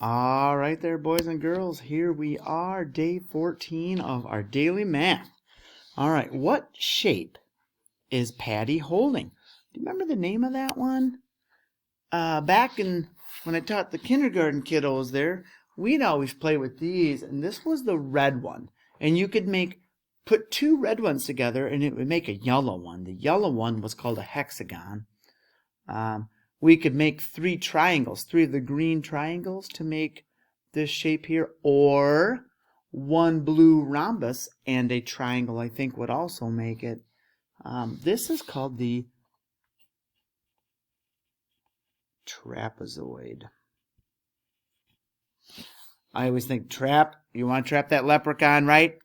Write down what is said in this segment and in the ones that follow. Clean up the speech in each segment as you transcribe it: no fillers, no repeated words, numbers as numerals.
All right there, boys and girls. Here we are, day 14 of our daily math. All right, what shape is Patty holding? Do you remember the name of that one? Back when I taught the kindergarten kiddos there, we'd always play with these, and this was the red one. And you could put two red ones together, and it would make a yellow one. The yellow one was called a hexagon. We could make three triangles, three of the green triangles to make this shape here, or one blue rhombus and a triangle, I think, would also make it. This is called the trapezoid. I always think you want to trap that leprechaun, right?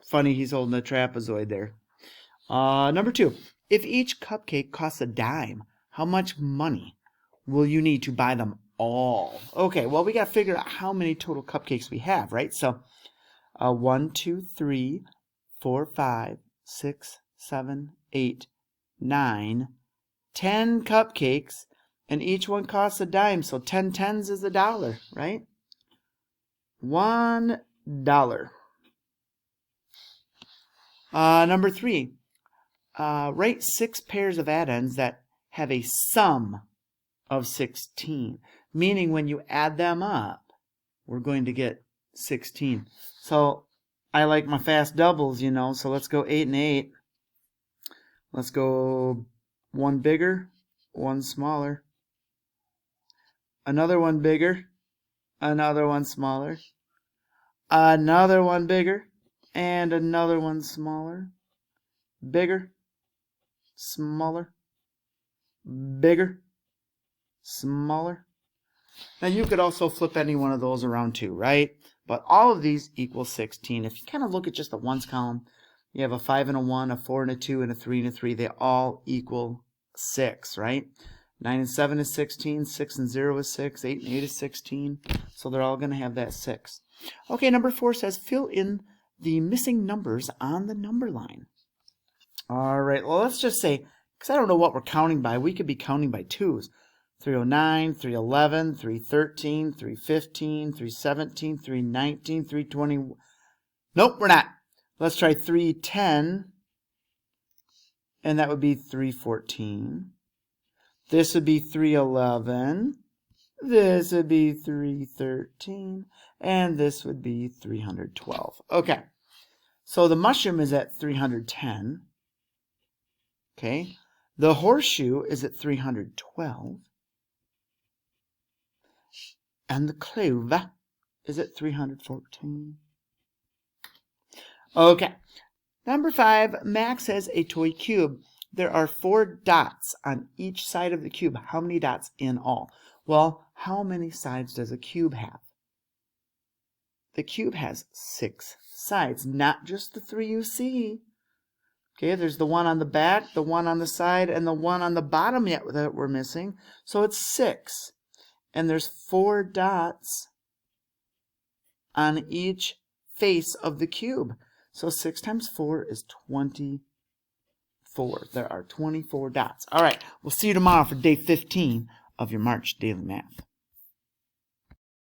Funny he's holding a trapezoid there. Number 2, if each cupcake costs a dime, how much money will you need to buy them all? Okay, well, we got to figure out how many total cupcakes we have, right? So 1, 2, 3, 4, 5, 6, 7, 8, 9, 10 cupcakes, and each one costs a dime, so 10 tens is $1, right? $1. Number 3, write 6 pairs of addends that have a sum of 16, meaning when you add them up, we're going to get 16. So I like my fast doubles, so let's go 8 and 8. Let's go one bigger, one smaller. Another one bigger, another one smaller. Another one bigger, and another one smaller. Bigger, smaller, bigger, smaller. Now you could also flip any one of those around too, right? But all of these equal 16. If you kind of look at just the ones column, you have a 5 and a 1, a 4 and a 2, and a 3 and a 3. They all equal 6, right? 9 and 7 is 16, 6 and 0 is 6, 8 and 8 is 16. So they're all going to have that 6. Okay, number 4 says fill in the missing numbers on the number line. All right, well, let's just say, because I don't know what we're counting by, we could be counting by 2s. 309, 311, 313, 315, 317, 319, 320. Nope, we're not. Let's try 310, and that would be 314. This would be 311. This would be 313, and this would be 312. Okay, so the mushroom is at 310. Okay, the horseshoe is at 312. And the clove is at 314. Okay. Number 5, Max has a toy cube. There are 4 dots on each side of the cube. How many dots in all? Well, how many sides does a cube have? The cube has 6 sides, not just the 3 you see. Okay, there's the one on the back, the one on the side, and the one on the bottom yet that we're missing. So it's 6. And there's 4 dots on each face of the cube. So 6 times 4 is 24. There are 24 dots. All right, we'll see you tomorrow for day 15 of your March Daily Math.